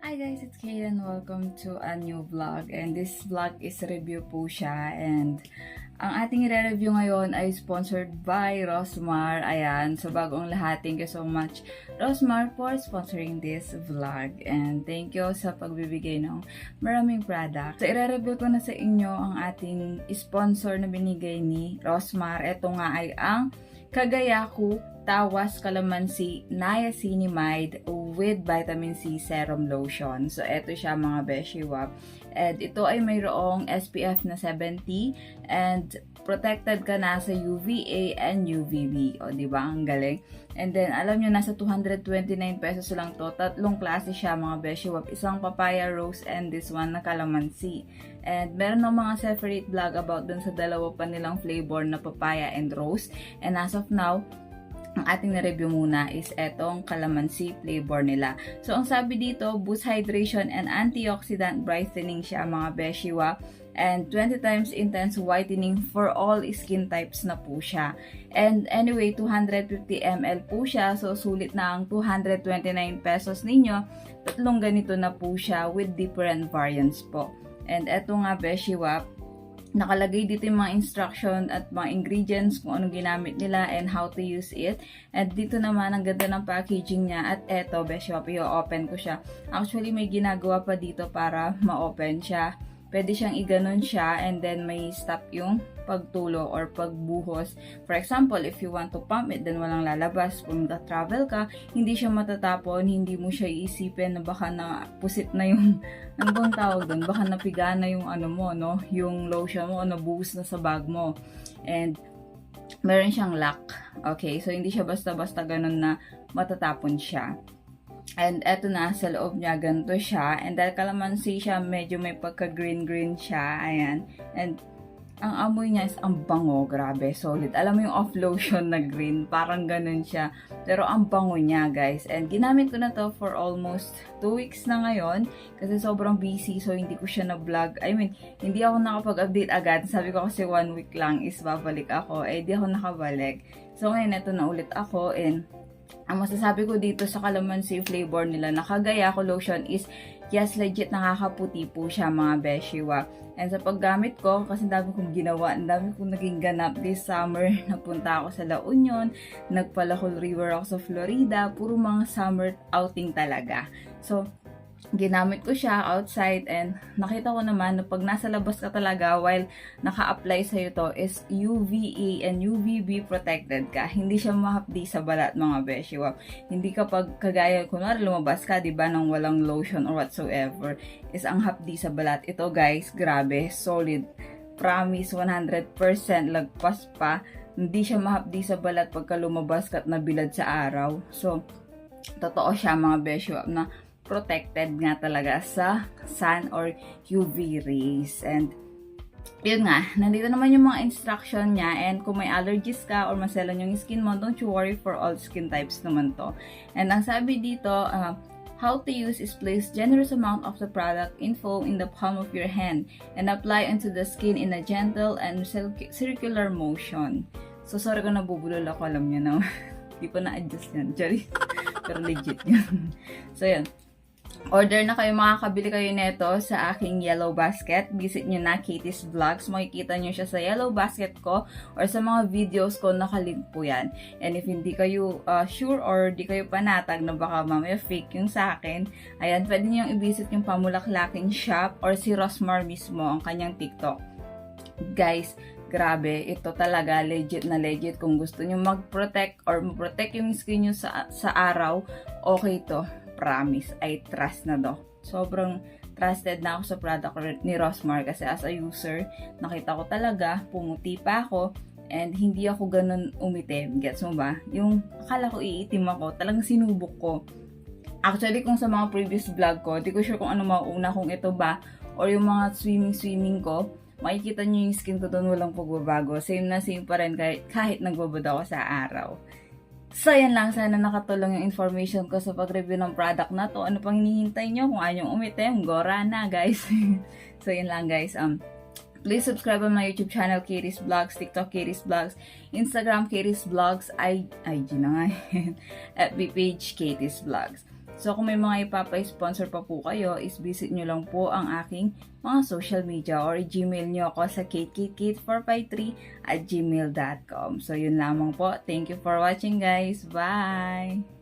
Hi guys, it's Kate and welcome to a new vlog. And this vlog is review po siya. And ang ating i-review ngayon ay sponsored by Rosmar. Ayan, so bagong lahat, thank you so much Rosmar for sponsoring this vlog. And thank you sa pagbibigay ng maraming product. So i-review ko na sa inyo ang ating sponsor na binigay ni Rosmar. Ito nga ay ang Kagayaku Tawas Calamansi Niacinamide with Vitamin C Serum Lotion. So, ito siya mga beshiwap. And ito ay mayroong SPF na 70 and protected ka na sa UVA and UVB. O, di ba? Ang galing. And then, alam nyo, nasa 229 pesos lang to. Tatlong klase siya mga beshiwap. Isang papaya rose and this one na calamansi. And meron ng mga separate vlog about dun sa dalawa pa nilang flavor na papaya and rose. And as of now, ang ating na-review muna is etong calamansi flavor nila. So, ang sabi dito, boost hydration and antioxidant brightening siya mga beshiwa. And 20 times intense whitening for all skin types na po siya. And anyway, 250 ml po siya. So, sulit na ang 229 pesos ninyo. Tatlong ganito na po siya with different variants po. And eto nga beshiwa, nakalagay dito yung mga instruction at mga ingredients kung anong ginamit nila and how to use it. At dito naman, ang ganda ng packaging niya. At eto, beshiwap, i-open ko siya. Actually, may ginagawa pa dito para ma-open siya. Pwede siyang iganon siya and then may stop yung pagtulo or pagbuhos. For example, if you want to pump it, then walang lalabas. Kung travel ka, hindi siya matatapon, hindi mo siya iisipin na baka na pusit na yung, ano bang tawag doon? Baka napiga na yung ano mo, no? Yung lotion mo, nabuhos na sa bag mo. And meron siyang lock. Okay, so hindi siya basta-basta ganun na matatapon siya. And eto na, sa loob niya, ganito siya. And dahil calamansi siya, medyo may pagka-green-green siya. Ayan. And ang amoy niya is ang bango. Grabe, solid. Alam mo yung off-lotion na green. Parang ganun siya. Pero ang bango niya, guys. And ginamit ko na to for almost 2 weeks na ngayon. Kasi sobrang busy. So, hindi ko siya na-vlog. I mean, hindi ako nakapag-update agad. Sabi ko kasi 1 week lang is babalik ako. Eh, di ako nakabalik. So, ngayon, eto na ulit ako. And ang masasabi ko dito sa calamansi flavor nila na Kagayaku lotion is, yes, legit nakakaputi po siya mga beshiwa. And sa paggamit ko, kasi dami kong ginawa, ang dami kong naging ganap this summer. Napunta ako sa La Union, nagpalakol river ako sa Florida, puro mga summer outing talaga. So, ginamit ko siya outside and nakita ko naman na pag nasa labas ka talaga while naka-apply sa'yo to is UVA and UVB protected ka. Hindi siya mahapdi sa balat mga beshiwap. Hindi kapag kagaya, kunwari lumabas ka, diba, nang walang lotion or whatsoever, is ang hapdi sa balat. Ito guys, grabe, solid. Promise, 100% lagpas pa. Hindi siya mahapdi sa balat pagka lumabas ka at nabilad sa araw. So, totoo siya mga beshiwap na protected nga talaga sa sun or UV rays. And yun nga, nandito naman yung mga instruction niya. And kung may allergies ka or maselan yung skin mo, don't you worry, for all skin types naman to. And ang sabi dito, how to use is place generous amount of the product in foam in the palm of your hand and apply onto the skin in a gentle and circular motion. So sorry kung nabubulol ako, alam nyo na. Di pa na-adjust yan, sorry. Pero legit yun. So yun. Order na kayo, makakabili kayo neto sa aking yellow basket. Visit nyo na Katie's Vlogs. Makikita nyo siya sa yellow basket ko or sa mga videos ko, nakalink po yan. And if hindi kayo sure or di kayo panatag na baka mamaya fake yung sa akin, ayan, pwede nyo yung i-visit yung Pamulaklaking Shop or si Rosmar mismo, ang kanyang TikTok. Guys, grabe, ito talaga legit na legit. Kung gusto nyo mag-protect or mag-protect yung skin nyo sa araw, okay to. Promise, I trust na do. Sobrang trusted na ako sa product ni Rosmar kasi as a user, nakita ko talaga, pumuti pa ako and hindi ako ganun umitim. Gets mo ba? Yung akala ko iitim ako, talagang sinubok ko. Actually, kung sa mga previous vlog ko, di ko sure kung ano mauna, kung ito ba or yung mga swimming ko, makikita nyo yung skin ko doon, walang pagbabago. Same na same pa rin kahit nagbabad ako sa araw. So, yan lang. Sana nakatulong yung information ko sa pag-review ng product na to. Ano pang hinihintay nyo? Kung ayaw umitim, gora na, guys. So, yan lang, guys. Please subscribe on my YouTube channel, Katie's Vlogs, TikTok, Katie's Vlogs, Instagram, Katie's Vlogs, IG na nga, FB page, Katie's Vlogs. So kung may mga ipapa-sponsor pa po kayo, is visit nyo lang po ang aking mga social media or i-gmail nyo ako sa katekate453@gmail.com. So yun lamang po. Thank you for watching guys. Bye!